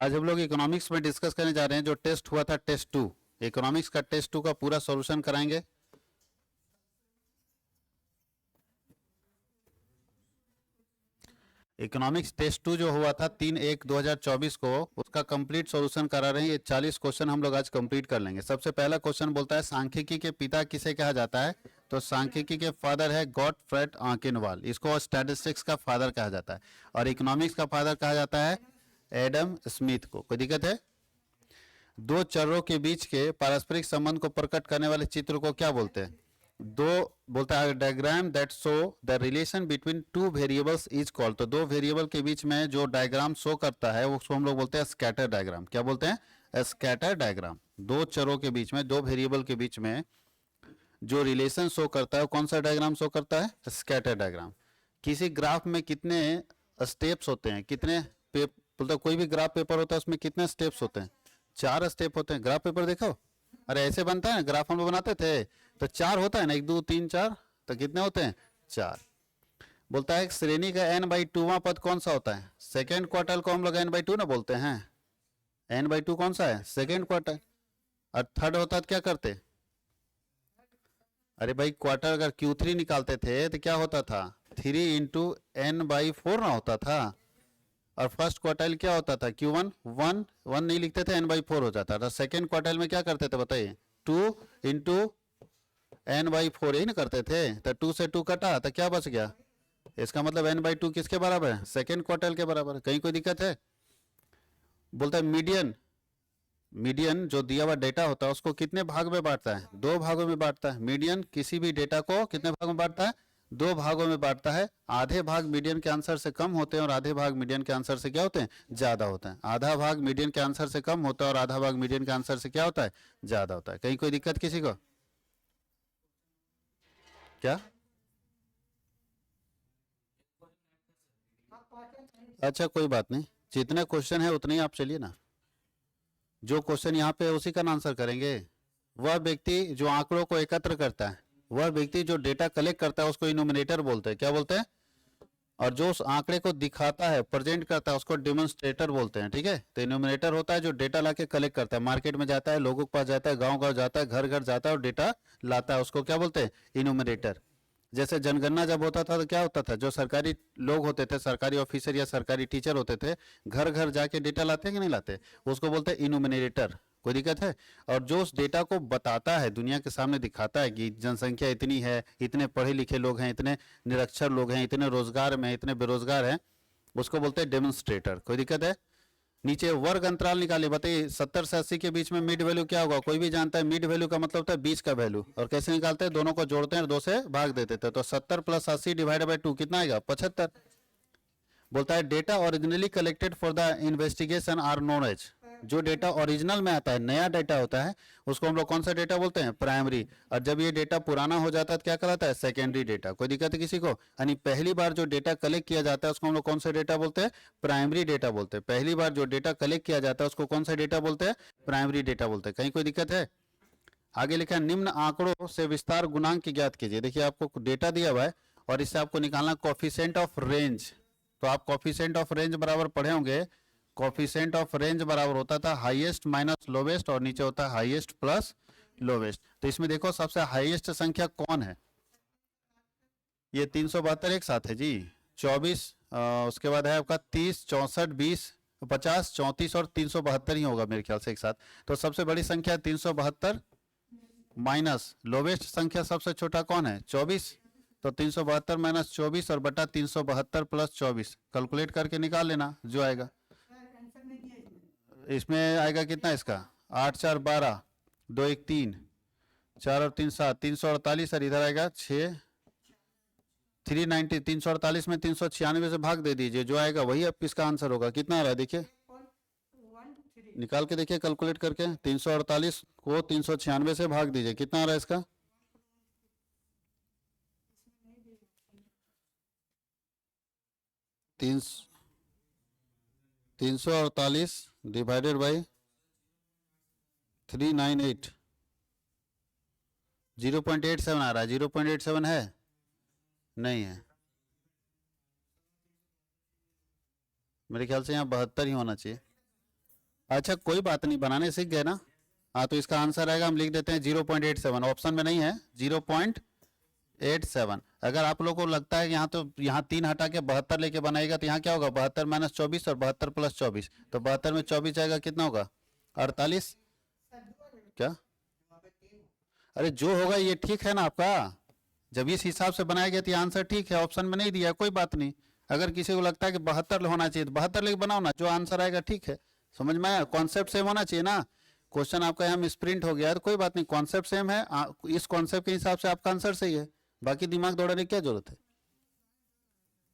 आज हम लोग इकोनॉमिक्स में डिस्कस करने जा रहे हैं जो टेस्ट हुआ था टेस्ट टू। इकोनॉमिक्स का टेस्ट टू का पूरा सॉल्यूशन कराएंगे। इकोनॉमिक्स टेस्ट टू जो हुआ था 3/1/2024 को, उसका कंप्लीट सॉल्यूशन करा रहे हैं। ये 40 क्वेश्चन हम लोग आज कंप्लीट कर लेंगे। सबसे पहला क्वेश्चन बोलता है सांख्यिकी के पिता किसे कहा जाता है। तो सांख्यिकी के फादर है गॉटफ्रेड आकिनवाल, इसको स्टैटिस्टिक्स का फादर कहा जाता है। और इकोनॉमिक्स का फादर कहा जाता है एडम स्मिथ को। कोई दिक्कत है? दो चरों के बीच के पारस्परिक संबंध को प्रकट करने वाले चित्र को क्या बोलते हैं? दो बोलता है diagram that show the relation between two variables is called. तो दो वेरिएबल के बीच में जो डायग्राम शो करता है उसको हम लोग बोलते हैं स्कैटर डायग्राम। क्या बोलते हैं? Scatter diagram. दो चरों के बीच में, दो वेरिएबल के बीच में जो रिलेशन शो करता है वो कौन सा डायग्राम शो करता है? Scatter diagram. किसी ग्राफ में कितने स्टेप्स होते हैं? कितने बोलते कोई भी ग्राफ पेपर होता है उसमें कितने स्टेप्स होते हैं? 4 स्टेप होते हैं। ग्राफ पेपर देखो, अरे ऐसे बनता है ना, ग्राफ हम लोग बनाते थे तो 4 होता है ना, 1 2 3 4। तो कितने होते हैं? 4। बोलता है श्रेणी का n/2वां पद कौन सा होता है? सेकेंड क्वार्टल को हम लोग n/2 ना बोलते हैं। n/2 कौन सा है? Second quartile. और थर्ड होता है तो क्या करते? अरे भाई क्वार्टर अगर Q3 निकालते थे तो क्या होता था? 3 × n/4 ना होता था। और फर्स्ट क्वार्टाइल क्या होता था? Q1 1 1 नहीं लिखते थे, n/4 हो जाता था। सेकेंड क्वार्टाइल में क्या करते थे बताइए? 2 × n/4 यही ना करते थे। तो 2 से 2 कटा तो क्या बच गया? इसका मतलब n/2 किसके बराबर है? सेकेंड क्वार्टाइल के बराबर। कहीं कोई दिक्कत है? बोलता है मीडियन। मीडियन जो दिया हुआ डेटा होता है उसको कितने भाग में बांटता है? 2 भागों में बांटता है। मीडियन किसी भी डेटा को कितने भागों में बांटता है? 2 भागों में बांटता है। आधे भाग मीडियन के आंसर से कम होते हैं और आधे भाग मीडियन के आंसर से क्या होते हैं? ज्यादा होते हैं। आधा भाग मीडियन के आंसर से कम होता है और आधा भाग मीडियन के आंसर से क्या होता है? ज्यादा होता है। कहीं कोई दिक्कत किसी को? क्या? अच्छा कोई बात नहीं, जितने क्वेश्चन है उतने ही आप चलिए ना। जो क्वेश्चन यहाँ पे है उसी का आंसर करेंगे। वह व्यक्ति जो आंकड़ों को एकत्र करता है, वह व्यक्ति जो डेटा कलेक्ट करता है उसको इनोमिनेटर बोलते हैं। क्या बोलते हैं? और जो उस आंकड़े को दिखाता है, प्रेजेंट करता है, उसको डेमोन्स्ट्रेटर बोलते हैं। ठीक है, तो इनोमिनेटर होता है जो डेटा लाके कलेक्ट करता है, मार्केट में जाता है, लोगों के पास जाता है, गांव गांव जाता है, घर घर जाता है और डेटा लाता है, उसको क्या बोलते हैं? इनोमिनेटर। जैसे जनगणना जब होता था तो क्या होता था? जो सरकारी लोग होते थे, सरकारी ऑफिसर या सरकारी टीचर होते थे, घर घर जाके डेटा लाते हैं कि नहीं लाते? उसको बोलते हैं इनोमिनेटर। कोई दिक्कत है? और जो उस डेटा को बताता है, दुनिया के सामने दिखाता है कि जनसंख्या इतनी है, इतने पढ़े लिखे लोग हैं, इतने निरक्षर लोग हैं, इतने रोजगार में, इतने बेरोजगार हैं, उसको बोलते हैं डेमोन्स्ट्रेटर। कोई दिक्कत है? नीचे वर्ग अंतराल निकालिए, बताइए 70 से 80 के बीच में मिड वैल्यू क्या होगा? कोई भी जानता है? मिड वैल्यू का मतलब होता है बीच का वैल्यू। और कैसे निकालते हैं? दोनों को जोड़ते हैं और 2 से भाग देते थे। तो 70 + 80 डिवाइडेड बाई 2 कितना आएगा? 75। बोलता है data originally collected for the investigation are known as. जो डेटा ओरिजिनल में आता है, नया डेटा होता है, उसको हम लोग कौन सा डेटा बोलते हैं? प्राइमरी। और जब ये डेटा पुराना हो जाता है तो क्या कहलाता है? Secondary data. कोई दिक्कत है किसी को? यानी पहली बार जो डेटा कलेक्ट किया जाता है उसको हम लोग कौन सा डेटा बोलते हैं? प्राइमरी डेटा बोलते हैं। पहली बार जो डेटा कलेक्ट किया जाता है उसको कौन सा डेटा बोलते हैं? प्राइमरी डेटा बोलते हैं। कहीं कोई दिक्कत है? आगे लिखा है निम्न आंकड़ों से विस्तार गुणांक ज्ञात कीजिए। देखिए आपको डेटा दिया हुआ है और इससे आपको निकालना कोफिशिएंट ऑफ रेंज। तो आप कोफिशिएंट ऑफ रेंज बराबर पढ़े होंगे। कोफिशिएंट ऑफ रेंज बराबर होता था हाईएस्ट माइनस लोवेस्ट और नीचे होता है हाईएस्ट प्लस लोवेस्ट। तो इसमें देखो सबसे हाईएस्ट संख्या कौन है? ये 372 एक साथ है जी। 24 उसके बाद है आपका 30 64 20 50 34 और 372 ही होगा मेरे ख्याल से एक साथ। तो सबसे बड़ी संख्या 372 माइनस लोवेस्ट संख्या सबसे छोटा कौन है? 24। तो 372 माइनस 24 और बटा 372 प्लस 24 कैलकुलेट करके निकाल लेना जो आएगा। इसमें आएगा कितना इसका? 8 4 12 2 1 3 4 और 3 7 348 और इधर आएगा 6 390। 348 में 396 से भाग दे दीजिए, जो आएगा वही अब इसका आंसर होगा। कितना आ रहा है देखिए, निकाल के देखिए कैलकुलेट करके। 348 को 396 से भाग दीजिए, कितना आ रहा है इसका? 348 डिवाइडेड बाई 398 0.87 आ रहा है। 0.87 है? नहीं है, मेरे ख्याल से यहाँ 72 ही होना चाहिए। अच्छा कोई बात नहीं, बनाने सीख गए ना। हाँ तो इसका आंसर आएगा, हम लिख देते हैं 0.87, ऑप्शन में नहीं है 0.87। अगर आप लोगों को लगता है कि यहाँ तो यहाँ 3 हटा के 72 लेके बनाएगा, तो यहाँ क्या होगा 72 माइनस 24 और 72 प्लस 24, तो 72 में 24 जाएगा, कितना होगा 48। क्या, अरे जो होगा ये ठीक है ना आपका, जब इस हिसाब से बनाया गया तो ये आंसर ठीक है, ऑप्शन में नहीं दिया, कोई बात नहीं। अगर किसी को लगता है कि 72 होना चाहिए तो 72 लेके बनाओ ना, जो आंसर आएगा ठीक है। समझ में आया, कॉन्सेप्ट सेम होना चाहिए ना। क्वेश्चन आपका यहाँ मिसप्रिंट हो गया है तो कोई बात नहीं, कॉन्सेप्ट सेम है, इस कॉन्सेप्ट के हिसाब से आपका आंसर सही है, बाकी दिमाग दौड़ाने की क्या जरूरत है।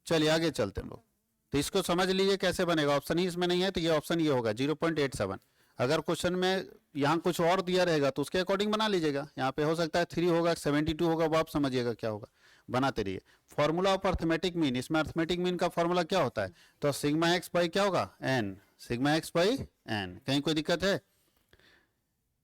चलिए आगे चलते हैं लोग। तो इसको समझ लीजिए कैसे बनेगा, ऑप्शन ही इसमें नहीं है तो ये ऑप्शन ये होगा 0.87। अगर क्वेश्चन में यहाँ कुछ और दिया रहेगा तो उसके अकॉर्डिंग बना लीजिएगा, यहाँ पे हो सकता है 3 होगा 72 होगा, वो आप समझिएगा क्या होगा, बनाते रहिए। फॉर्मूला ऑफ अर्थमेटिक मीन, इसमें अर्थमेटिक मीन का फॉर्मूला क्या होता है, तो सिग्मा एक्स बाई क्या होगा N, sigma X by N. कहीं कोई दिक्कत है।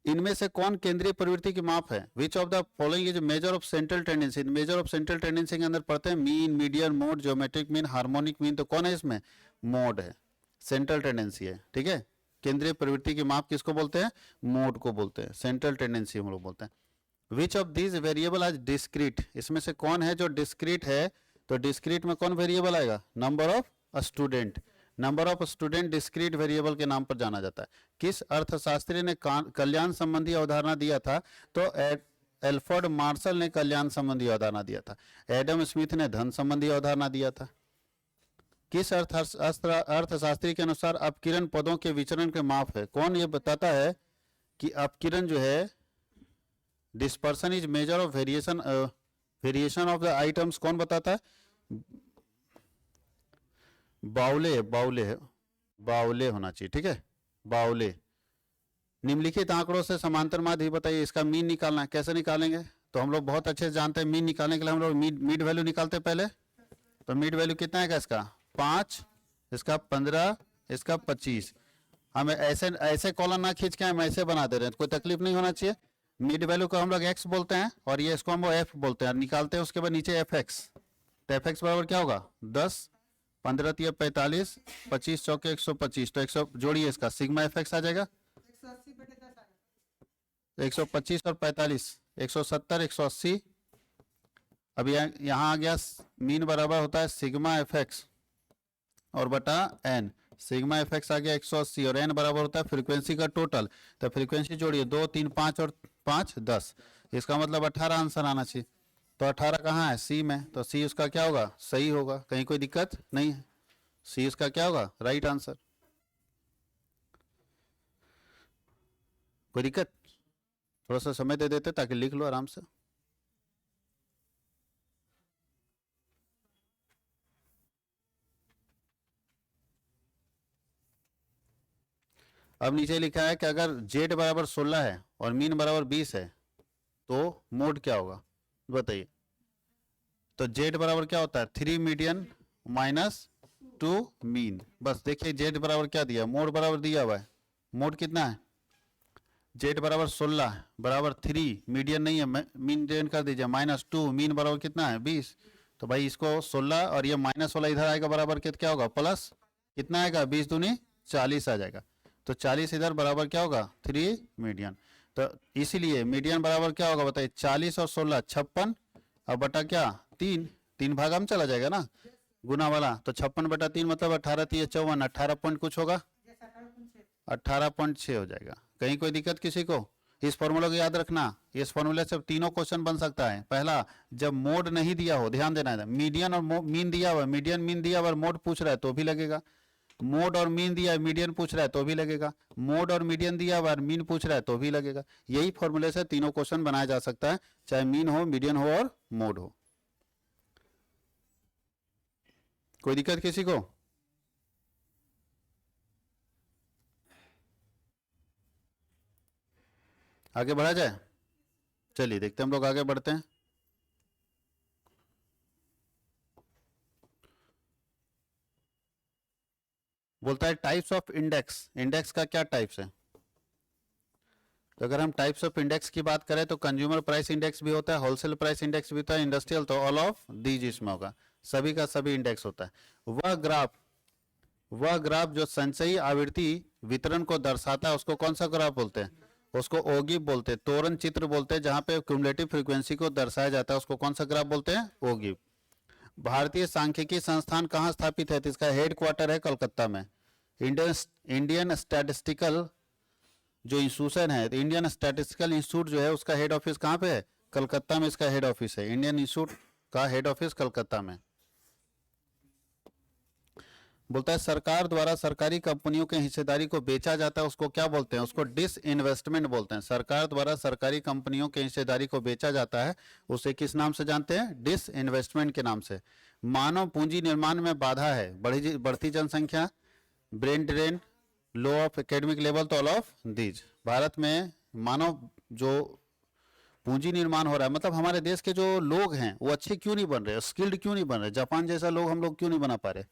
इनमें से कौन केंद्रीय प्रवृत्ति की माप है, which of the following is measure of central tendency. Measure of central tendency के अंदर पढ़ते हैं mean, median, mode, geometric mean, harmonic mean, तो कौन है इसमें, मोड है, सेंट्रल टेंडेंसी है, ठीक है। केंद्रीय प्रवृत्ति की माप किसको बोलते हैं, मोड को बोलते हैं, सेंट्रल टेंडेंसी हम लोग बोलते हैं। विच ऑफ दीज वेरिएबल आज डिस्क्रीट, इसमें से कौन है जो डिस्क्रीट है, तो डिस्क्रीट में कौन वेरिएबल आएगा, number of student. Number of student discrete variable के नाम पर जाना जाता है। किस अर्थशास्त्री ने कल्याण संबंधी अवधारणा दिया था, तो एल्फ्रेड मार्शल ने कल्याण संबंधी अवधारणा दिया था। एडम स्मिथ ने धन संबंधी अवधारणा दिया था। किस अर्थशास्त्री के अनुसार अपकिरण पदों के विचरण के माप है, कौन ये बताता है कि अपकिरण जो है, dispersion is measure of variation, variation of the items, कौन बताता है, बाउले, बाउले, बाउले होना चाहिए, ठीक है, बाउले। निम्नलिखित आंकड़ों से समांतर माध्य बताइए, इसका मीन निकालना है, कैसे निकालेंगे, तो हम लोग बहुत अच्छे से जानते हैं, मीन निकालने के लिए हम लोग मिड वैल्यू निकालते हैं पहले। तो मिड वैल्यू कितना है इसका 5, इसका 15, इसका 25। हम ऐसे ऐसे कॉलम ना खींच के हम ऐसे बना दे रहे हैं, कोई तकलीफ नहीं होना चाहिए। मिड वैल्यू को हम लोग एक्स बोलते हैं और ये इसको हम लोग एफ बोलते हैं, निकालते हैं उसके बाद नीचे एफ एक्स। तो एफ एक्स बराबर क्या होगा 10, 15 तिया 45, 25 चौके 125, तो 100 जोड़िए, इसका सिग्मा एफ एक्स आ जाएगा 125 और 45 170, 180। अब यहाँ आ गया मीन बराबर होता है सिग्मा एफ एक्स और बटा एन, सिग्मा एफ एक्स आ गया 180 और एन बराबर होता है फ्रीक्वेंसी का टोटल। तो फ्रीक्वेंसी जोड़िए 2, 3, 5 और 5 10, इसका मतलब 18 आंसर आना चाहिए। तो 18 कहाँ है, सी में, तो सी उसका क्या होगा, सही होगा, कहीं कोई दिक्कत नहीं है, सी उसका क्या होगा राइट आंसर। कोई दिक्कत, थोड़ा सा समय दे देते ताकि लिख लो आराम से। अब नीचे लिखा है कि अगर जेड बराबर 16 है और मीन बराबर 20 है तो मोड क्या होगा, बताइए। तो जेड बराबर क्या होता है 3 मीडियन माइनस 2 मीन। बस देखिए जेड बराबर क्या दिया, मोड बराबर दिया हुआ है, मोड कितना है, जेड बराबर 16 बराबर 3, मीडियन नहीं है, मीडियन कर दीजिए, माइनस 2, मीन बराबर कितना है 20। तो भाई इसको 16 और ये माइनस वाला इधर आएगा बराबर क्या होगा प्लस, कितना आएगा 20 दूनी 40 आ जाएगा। तो 40 इधर बराबर क्या होगा 3 मीडियन। तो इसीलिए मीडियन बराबर क्या होगा बताइए, 40 और 16 56 और बटा क्या 3, 3 भाग हम चला जाएगा ना गुना वाला, तो 56 बटा 3 मतलब 18 3 54, 18 पॉइंट कुछ होगा 18.6 हो जाएगा। कहीं कोई दिक्कत किसी को, इस फॉर्मूला को याद रखना, इस फॉर्मूले से तीनों क्वेश्चन बन सकता है। पहला जब मोड नहीं दिया हो, ध्यान देना है, मीडियन और मीन दिया हुआ, मीडियन मीन दिया हुआ, मोड पूछ रहा है तो भी लगेगा, मोड और मीन दिया है मीडियन पूछ रहा है तो भी लगेगा, मोड और मीडियन दिया हुआ मीन पूछ रहा है तो भी लगेगा। यही फॉर्मूले से तीनों क्वेश्चन बनाया जा सकता है, चाहे मीन हो, मीडियन हो और मोड हो। कोई दिक्कत किसी को, आगे बढ़ा जाए। चलिए देखते हैं हम लोग आगे बढ़ते हैं। बोलता है टाइप्स ऑफ इंडेक्स, इंडेक्स का क्या टाइप्स है। तो अगर हम टाइप्स ऑफ इंडेक्स की बात करें तो कंज्यूमर प्राइस इंडेक्स भी होता है, होलसेल प्राइस इंडेक्स भी होता है, इंडस्ट्रियल, तो ऑल ऑफ दीज इसमें होगा, सभी का सभी इंडेक्स होता है। वह ग्राफ जो संचयी आवृत्ति वितरण को दर्शाता है उसको कौन सा ग्राफ बोलते हैं? उसको ओगिव बोलते हैं। तोरण चित्र बोलते हैं जहां पे क्युमुलेटिव फ्रीक्वेंसी को दर्शाया जाता है उसको कौन सा ग्राफ बोलते हैं? ओगिव। भारतीय सांख्यिकी संस्थान कहाँ स्थापित है? तो इसका हेडक्वार्टर है कलकत्ता में। इंडियन स्टैटिस्टिकल जो इंस्टीट्यूशन है, इंडियन स्टैटिस्टिकल इंस्टीट्यूट जो है उसका हेड ऑफिस कहाँ पे है? कलकत्ता में इसका हेड ऑफिस है। इंडियन इंस्टीट्यूट का हेड ऑफिस कलकत्ता में। बोलता है सरकार द्वारा सरकारी कंपनियों के हिस्सेदारी को बेचा जाता है उसको क्या बोलते हैं? उसको डिसइन्वेस्टमेंट बोलते हैं। सरकार द्वारा सरकारी कंपनियों के हिस्सेदारी को बेचा जाता है उसे किस नाम से जानते हैं? डिसइन्वेस्टमेंट के नाम से। मानव पूंजी निर्माण में बाधा है, बढ़ती जनसंख्या, brain drain, low of academic level, तो ऑल ऑफ दीज। भारत में मानव जो पूंजी निर्माण हो रहा है, मतलब हमारे देश के जो लोग हैं वो अच्छे क्यों नहीं बन रहे, स्किल्ड क्यों नहीं बन रहे? जापान जैसा लोग हम लोग क्यों नहीं बना पा रहे?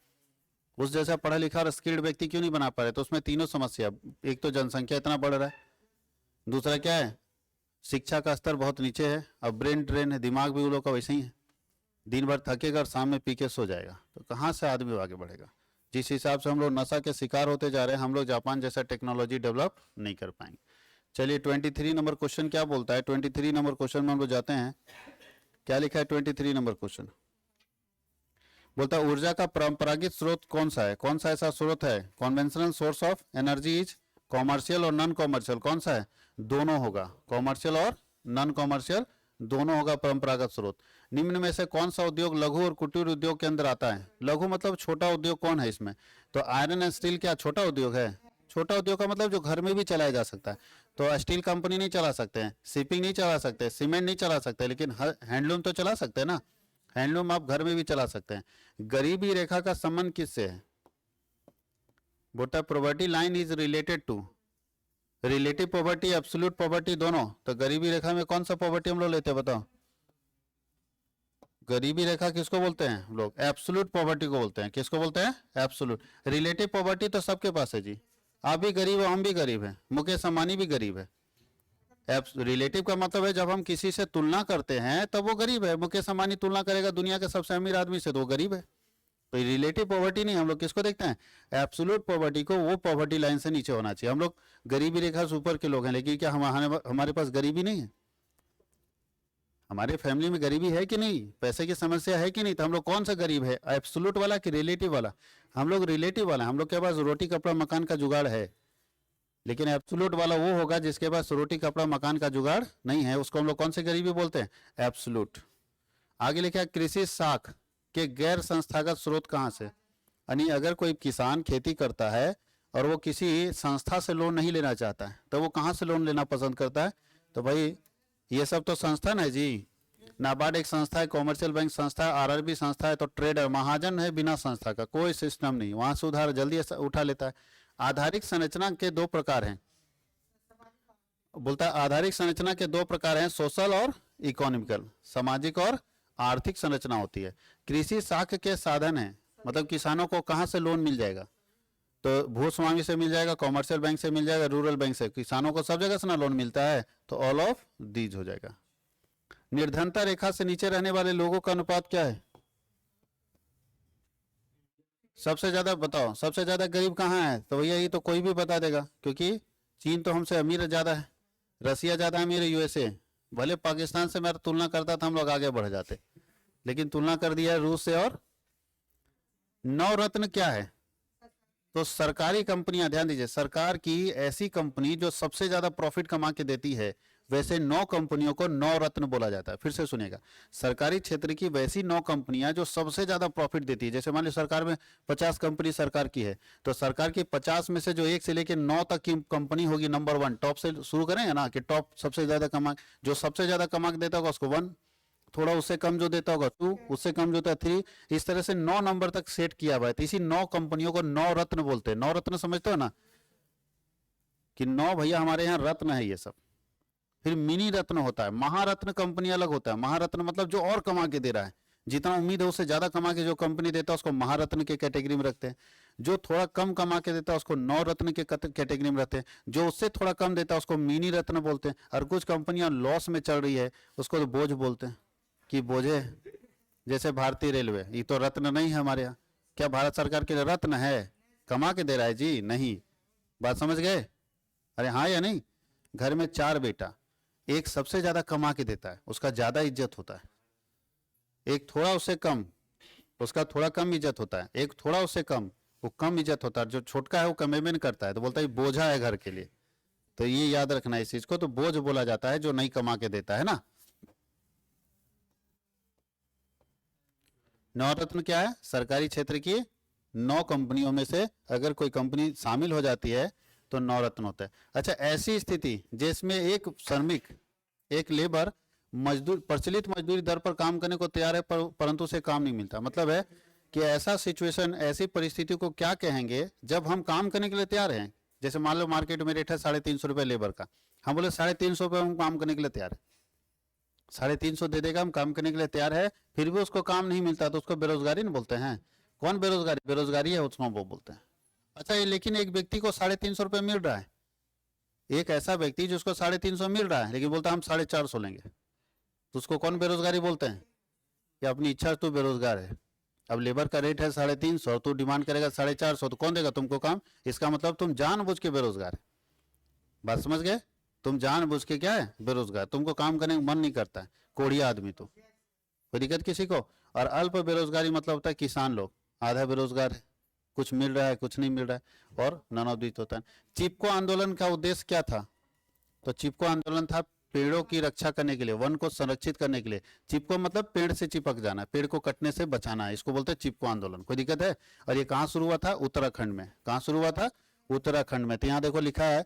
उस जैसा पढ़ा लिखा और स्किल्ड व्यक्ति क्यों नहीं बना पा रहे? तो उसमें तीनों समस्या, एक तो जनसंख्या इतना बढ़ रहा है, दूसरा क्या है, शिक्षा का स्तर बहुत नीचे है, अब ब्रेन ड्रेन है, दिमाग भी वो लोग का वैसे ही है, दिन भर थकेगा और शाम में पी के सो जाएगा, तो कहाँ से आदमी आगे बढ़ेगा? जिस हिसाब से हम लोग नशा के शिकार होते जा रहे हैं, हम लोग जापान जैसा टेक्नोलॉजी डेवलप नहीं कर पाएंगे। चलिए 23 नंबर क्वेश्चन क्या बोलता है? 23 नंबर क्वेश्चन में हम लोग जाते हैं, क्या लिखा है 23 नंबर क्वेश्चन? बोलता है ऊर्जा का परंपरागत स्रोत कौन सा है? कौन सा ऐसा स्रोत है? Conventional source of energy is commercial और नॉन कॉमर्शियल, कौन सा है? दोनों होगा, कॉमर्शियल और नॉन कॉमर्शियल दोनों होगा परंपरागत स्रोत। निम्न में से कौन सा उद्योग लघु और कुटीर उद्योग के अंदर आता है? लघु मतलब छोटा उद्योग कौन है इसमें? तो आयरन एंड स्टील क्या छोटा उद्योग है? छोटा उद्योग का मतलब जो घर में भी चलाया जा सकता है। तो स्टील कंपनी नहीं चला सकते हैं, शिपिंग नहीं चला सकते, सीमेंट नहीं चला सकते, लेकिन हैंडलूम तो चला सकते हैं ना। हैंडलूम आप घर में भी चला सकते हैं। गरीबी रेखा का संबंध किससे है? बोटा poverty line is related to relative poverty, absolute poverty दोनों। तो गरीबी रेखा में कौन सा पॉवर्टी हम लोग लेते हैं बताओ? गरीबी रेखा किसको बोलते हैं हम लोग? एब्सोल्यूट पॉवर्टी को बोलते हैं। किसको बोलते हैं? एब्सोल्यूट। रिलेटिव पॉवर्टी तो सबके पास है जी, आप भी गरीब हो, हम भी गरीब हैं, मुकेश अंबानी भी गरीब है। रिलेटिव का मतलब है जब हम किसी से तुलना करते हैं तब वो गरीब है। मुकेश अंबानी तुलना करेगा दुनिया के सबसे अमीर आदमी से तो वो गरीब है। तो रिलेटिव पॉवर्टी नहीं, हम लोग किसको देखते हैं? एब्सोल्यूट पॉवर्टी को। वो पॉवर्टी लाइन से नीचे होना चाहिए। हम लोग गरीबी रेखा से ऊपर के लोग हैं, लेकिन क्या हमारे पास गरीबी नहीं है? हमारे फैमिली में गरीबी है कि नहीं? पैसे की समस्या है कि नहीं? तो हम लोग कौन सा गरीब है, एब्सोल्यूट वाला कि रिलेटिव वाला? हम लोग रिलेटिव वाला। हम लोग के पास रोटी कपड़ा मकान का जुगाड़ है, लेकिन एब्सोल्यूट वाला वो होगा जिसके पास रोटी कपड़ा मकान का जुगाड़ नहीं है, उसको हम लोग कौन सी गरीबी बोलते हैं? एब्सोल्यूट। आगे लिखा है कृषि साख के गैर संस्थागत स्रोत कहाँ से? यानी अगर कोई किसान खेती करता है और वो किसी संस्था से लोन नहीं लेना चाहता है तो वो कहाँ से लोन लेना पसंद करता है? तो भाई ये सब तो संस्थान है जी। नाबार्ड एक संस्था है, कॉमर्शियल बैंक संस्था है, आरआरबी संस्था है, तो ट्रेडर महाजन है, बिना संस्था का कोई सिस्टम नहीं, वहां से उधार जल्दी उठा लेता है। आधारिक संरचना के दो प्रकार हैं। बोलता है आधारिक संरचना के दो प्रकार हैं, सोशल और इकोनॉमिकल, सामाजिक और आर्थिक संरचना होती है। कृषि साख के साधन है, मतलब किसानों को कहाँ से लोन मिल जाएगा? तो भूस्वामी से मिल जाएगा, कॉमर्शियल बैंक से मिल जाएगा, रूरल बैंक से। किसानों को सब जगह से ना लोन मिलता है, तो ऑल ऑफ दीज हो जाएगा। निर्धनता रेखा से नीचे रहने वाले लोगों का अनुपात क्या है? सबसे ज्यादा बताओ, सबसे ज्यादा गरीब कहाँ है? तो भैया ये तो कोई भी बता देगा, क्योंकि चीन तो हमसे अमीर ज्यादा है, रसिया ज्यादा अमीर है, यूएसए। भले पाकिस्तान से मेरा तुलना करता था हम लोग आगे बढ़ जाते, लेकिन तुलना कर दिया है रूस से। और नवरत्न क्या है? तो सरकारी कंपनियां, ध्यान दीजिए, सरकार की ऐसी कंपनी जो सबसे ज्यादा प्रॉफिट कमा के देती है, वैसे 9 कंपनियों को नवरत्न बोला जाता है। फिर से सुनिएगा, सरकारी क्षेत्र की वैसी 9 कंपनियां जो सबसे ज्यादा प्रॉफिट देती है। जैसे मान लीजिए सरकार में 50 कंपनी सरकार की है, तो सरकार की 50 में से जो 1 से लेकर 9 तक की कंपनी होगी नंबर 1, टॉप से शुरू करेंगे ना, कि टॉप सबसे ज्यादा कमा, जो सबसे ज्यादा कमा के देता होगा उसको 1, थोड़ा उससे कम जो देता होगा 2, उससे कम जो होता है 3, इस तरह से 9 नंबर तक सेट किया हुआ है। तो इसी 9 कंपनियों को नवरत्न बोलते हैं। नवरत्न समझते हो ना, कि 9 भैया हमारे यहाँ रत्न है ये सब। फिर मिनी रत्न होता है, महारत्न कंपनी अलग होता है। महारत्न मतलब जो और कमा के दे रहा है, जितना उम्मीद है उससे ज्यादा कमा के जो कंपनी देता है उसको महारत्न के कैटेगरी में रखते हैं। जो थोड़ा कम कमा के देता है उसको नवरत्न के कैटेगरी में रखते हैं। जो उससे थोड़ा कम देता है उसको मिनी रत्न बोलते हैं। और कुछ कंपनियां लॉस में चल रही है उसको तो बोझ बोलते हैं, कि बोझे। जैसे भारतीय रेलवे, ये तो रत्न नहीं है हमारे यहाँ। क्या भारत सरकार के लिए रत्न है? कमा के दे रहा है जी? नहीं। बात समझ गए? अरे हाँ या नहीं? घर में 4 बेटा, एक सबसे ज्यादा कमा के देता है, उसका ज्यादा इज्जत होता है। एक थोड़ा उससे कम, उसका थोड़ा कम इज्जत होता है। एक थोड़ा उससे कम, वो कम इज्जत होता है। जो छोटका है वो कमेमेंट करता है तो बोलता है बोझा है घर के लिए। तो ये याद रखना है इस चीज को। तो बोझ बोला जाता है जो नहीं कमा के देता है ना। नवरत्न क्या है? सरकारी क्षेत्र की 9 कंपनियों में से अगर कोई कंपनी शामिल हो जाती है तो नवरत्न होता है। अच्छा, ऐसी स्थिति जिसमें एक श्रमिक, एक लेबर मजदूर प्रचलित मजदूरी दर पर काम करने को तैयार है परंतु उसे काम नहीं मिलता, मतलब है कि ऐसा सिचुएशन, ऐसी परिस्थिति को क्या कहेंगे जब हम काम करने के लिए तैयार हैं। जैसे मान लो मार्केट में रेट है 350 रुपये लेबर का, हम बोले 350 रुपये हम काम करने के लिए तैयार है, 350 दे देगा, हम काम करने के लिए तैयार है, फिर भी उसको काम नहीं मिलता तो उसको बेरोजगारी नहीं बोलते हैं? कौन बेरोजगारी? बेरोजगारी है उसको वो बोलते हैं। अच्छा, ये लेकिन एक व्यक्ति को 350 रुपये मिल रहा है, एक ऐसा व्यक्ति जिसको 350 मिल रहा है लेकिन बोलता है हम 450 लेंगे, तो उसको कौन बेरोजगारी बोलते हैं? कि अपनी इच्छा से तू बेरोजगार है। अब लेबर का रेट है 350, तू डिमांड करेगा 450, तो कौन देगा तुमको काम? इसका मतलब तुम जानबूझ के बेरोजगार है। बात समझ गए? तुम जानबूझ के क्या है? बेरोजगार, तुमको काम करने का मन नहीं करता है, कोढ़िया आदमी। तो कोई दिक्कत किसी को? और अल्प बेरोजगारी मतलब होता है किसान लोग, आधा बेरोजगार है, कुछ मिल रहा है कुछ नहीं मिल रहा है, और ननोदित होता है। चिपको आंदोलन का उद्देश्य क्या था? तो चिपको आंदोलन था पेड़ों की रक्षा करने के लिए, वन को संरक्षित करने के लिए। चिपको मतलब पेड़ से चिपक जाना, पेड़ को कटने से बचाना है, इसको बोलते हैं चिपको आंदोलन। कोई दिक्कत है? और ये कहाँ शुरू हुआ था? उत्तराखंड में। कहाँ शुरू हुआ था? उत्तराखंड में। तो यहाँ देखो लिखा है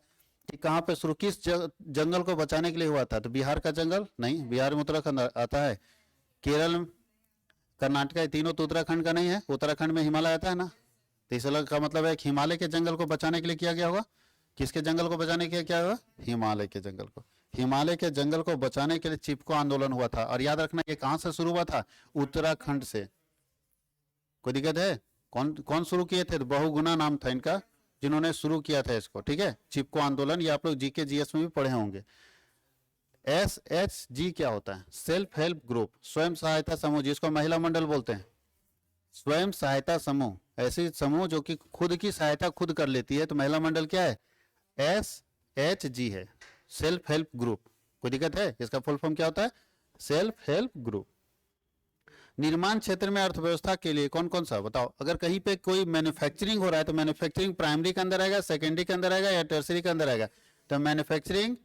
कि कहाँ पे शुरू, किस जंगल को बचाने के लिए हुआ था? तो बिहार का जंगल नहीं, बिहार में उत्तराखंड आता है, केरल, कर्नाटक, ये तीनों तो उत्तराखंड का नहीं है। उत्तराखंड में हिमालय आता है ना, तो इस अलग का मतलब है कि हिमालय के जंगल को बचाने के लिए किया गया होगा। किसके जंगल को बचाने के लिए क्या हुआ? हिमालय के जंगल को। हिमालय के जंगल को बचाने के लिए चिपको आंदोलन हुआ था। और याद रखना ये कहां से शुरू हुआ था? उत्तराखंड से। कोई दिक्कत है? कौन कौन शुरू किए थे? तो बहुगुणा नाम था इनका, जिन्होंने शुरू किया था इसको। ठीक है, चिपको आंदोलन, ये आप लोग जीके जीएस में भी पढ़े होंगे। SHG क्या होता है? सेल्फ हेल्प ग्रुप, स्वयं सहायता समूह, जिसको महिला मंडल बोलते हैं। स्वयं सहायता समूह, ऐसे समूह जो कि खुद की सहायता खुद कर लेती है, तो महिला मंडल क्या है? SHG है, सेल्फ हेल्प ग्रुप। कोई दिक्कत है? इसका फुल फॉर्म क्या होता है? Self help group. निर्माण क्षेत्र में अर्थव्यवस्था के लिए कौन कौन सा बताओ? अगर कहीं पे कोई मैन्युफैक्चरिंग हो रहा है तो मैन्युफैक्चरिंग प्राइमरी के अंदर आएगा, सेकेंडरी के अंदर आएगा, या टर्सरी के अंदर आएगा? तो मैन्युफैक्चरिंग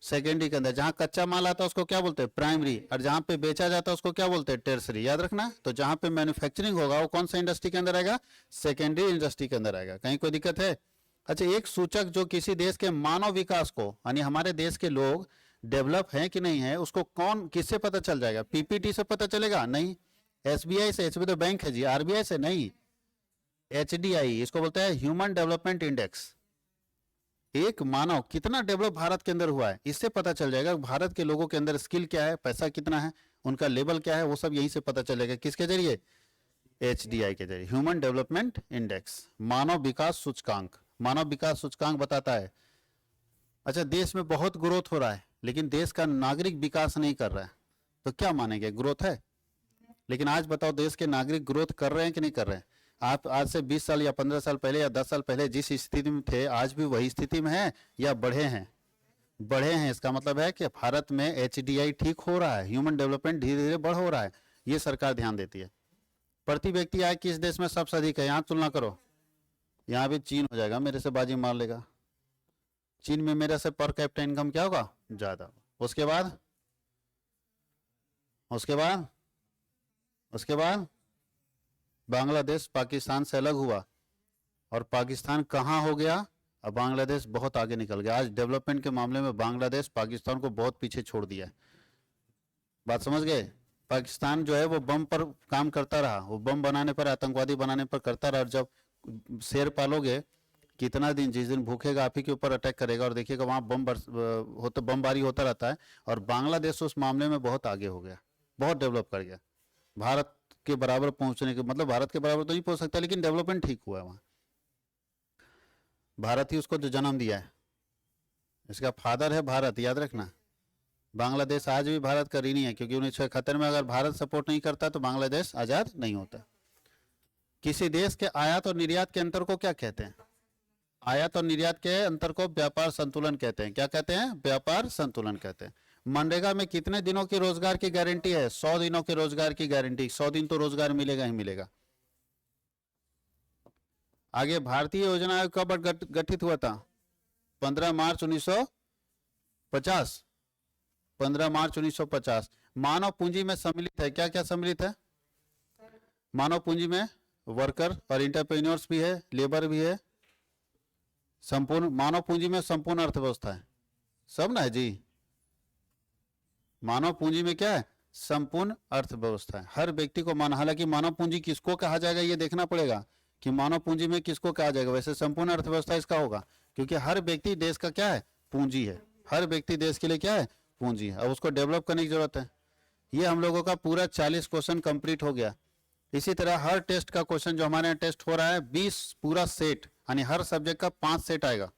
सेकेंडरी के अंदर। जहां कच्चा माल आता है उसको क्या बोलते हैं? प्राइमरी। और जहां पे बेचा जाता है उसको क्या बोलते हैं? टर्सरी। याद रखना। तो जहां पे मैन्युफैक्चरिंग होगा वो कौन सा इंडस्ट्री के अंदर आएगा? सेकेंडरी इंडस्ट्री के अंदर आएगा। कहीं कोई दिक्कत है? अच्छा, एक सूचक जो किसी देश के मानव विकास को, यानी हमारे देश के लोग डेवलप हैं कि नहीं है, उसको कौन, किससे पता चल जाएगा? पीपीटी से पता चलेगा? नहीं। एसबीआई से? एसबीआई तो बैंक है जी। आरबीआई से? नहीं। एचडीआई, इसको बोलते हैं ह्यूमन डेवलपमेंट इंडेक्स। एक मानव कितना डेवलप भारत के अंदर हुआ है, इससे पता चल जाएगा भारत के लोगों के अंदर स्किल क्या है, पैसा कितना है, उनका लेवल क्या है, वो सब यहीं से पता चलेगा। किसके जरिए? एचडीआई के जरिए, ह्यूमन डेवलपमेंट इंडेक्स, मानव विकास सूचकांक। मानव विकास सूचकांक बताता है। अच्छा, देश में बहुत ग्रोथ हो रहा है लेकिन देश का नागरिक विकास नहीं कर रहा है, तो क्या मानेंगे? ग्रोथ है। लेकिन आज बताओ, देश के नागरिक ग्रोथ कर रहे हैं कि नहीं कर रहे हैं? आप आज से 20 साल या 15 साल पहले या 10 साल पहले जिस स्थिति में थे, आज भी वही स्थिति में है या बढ़े हैं? बढ़े हैं। इसका मतलब है कि भारत में एचडीआई ठीक हो रहा है, ह्यूमन डेवलपमेंट धीरे धीरे बढ़ हो रहा है, ये सरकार ध्यान देती है। प्रति व्यक्ति आय किस देश में सबसे अधिक है? यहाँ तुलना करो, यहाँ भी चीन हो जाएगा, मेरे से बाजी मार लेगा। चीन में मेरे से पर कैपिटा इनकम क्या होगा? ज्यादा। उसके बाद उसके बाद उसके बाद बांग्लादेश पाकिस्तान से अलग हुआ, और पाकिस्तान कहाँ हो गया? अब बांग्लादेश बहुत आगे निकल गया। आज डेवलपमेंट के मामले में बांग्लादेश पाकिस्तान को बहुत पीछे छोड़ दिया है। बात समझ गए? पाकिस्तान जो है वो बम पर काम करता रहा, वो बम बनाने पर, आतंकवादी बनाने पर करता रहा। और जब शेर पालोगे कितना दिन, जिस दिन भूखेगा आप ही के ऊपर अटैक करेगा, और देखिएगा वहाँ बमबारी होता रहता है। और बांग्लादेश उस मामले में बहुत आगे हो गया, बहुत डेवलप कर गया। भारत के बराबर पहुंचने के, मतलब भारत के बराबर तो नहीं पहुंच सकता लेकिन डेवलपमेंट ठीक हुआ है वहाँ। भारत ही उसको जो जन्म दिया है, इसका फादर है भारत, याद रखना। बांग्लादेश आज भी भारत का ऋणी है, क्योंकि 1971 में अगर भारत सपोर्ट नहीं करता तो बांग्लादेश आजाद नहीं होता। किसी देश के आयात और निर्यात के अंतर को क्या कहते हैं? आयात और निर्यात के अंतर को व्यापार संतुलन कहते हैं। क्या कहते हैं? व्यापार संतुलन कहते हैं। मनरेगा में कितने दिनों की रोजगार की गारंटी है? 100 दिनों की रोजगार की गारंटी। 100 दिन तो रोजगार मिलेगा ही मिलेगा। आगे, भारतीय योजना आयोग कब गठित हुआ था? 15 मार्च 1950। 15 मार्च 1950। मानव पूंजी में सम्मिलित है, क्या क्या सम्मिलित है? मानव पूंजी में वर्कर और इंटरप्रेन्योर्स भी है, लेबर भी है। संपूर्ण मानव पूंजी में संपूर्ण अर्थव्यवस्था है, सब ना है जी। मानव पूंजी में क्या है? संपूर्ण अर्थव्यवस्था है। हर व्यक्ति को हालांकि मानव पूंजी किसको कहा जाएगा ये देखना पड़ेगा कि मानव पूंजी में किसको कहा जाएगा। वैसे संपूर्ण अर्थव्यवस्था इसका होगा, क्योंकि हर व्यक्ति देश का क्या है? पूंजी है। हर व्यक्ति देश के लिए क्या है? पूंजी है। अब उसको डेवलप करने की जरूरत है। ये हम लोगों का पूरा 40 क्वेश्चन कंप्लीट हो गया। इसी तरह हर टेस्ट का क्वेश्चन जो हमारे यहाँ टेस्ट हो रहा है 20 पूरा सेट, यानी हर सब्जेक्ट का 5 सेट आएगा।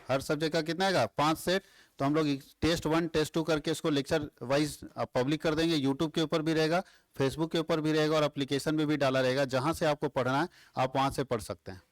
हर सब्जेक्ट का कितना आएगा? 5 सेट। तो हम लोग टेस्ट 1 टेस्ट 2 करके इसको लेक्चर वाइज पब्लिक कर देंगे। यूट्यूब के ऊपर भी रहेगा, फेसबुक के ऊपर भी रहेगा और एप्लीकेशन में भी डाला रहेगा। जहां से आपको पढ़ना है आप वहां से पढ़ सकते हैं।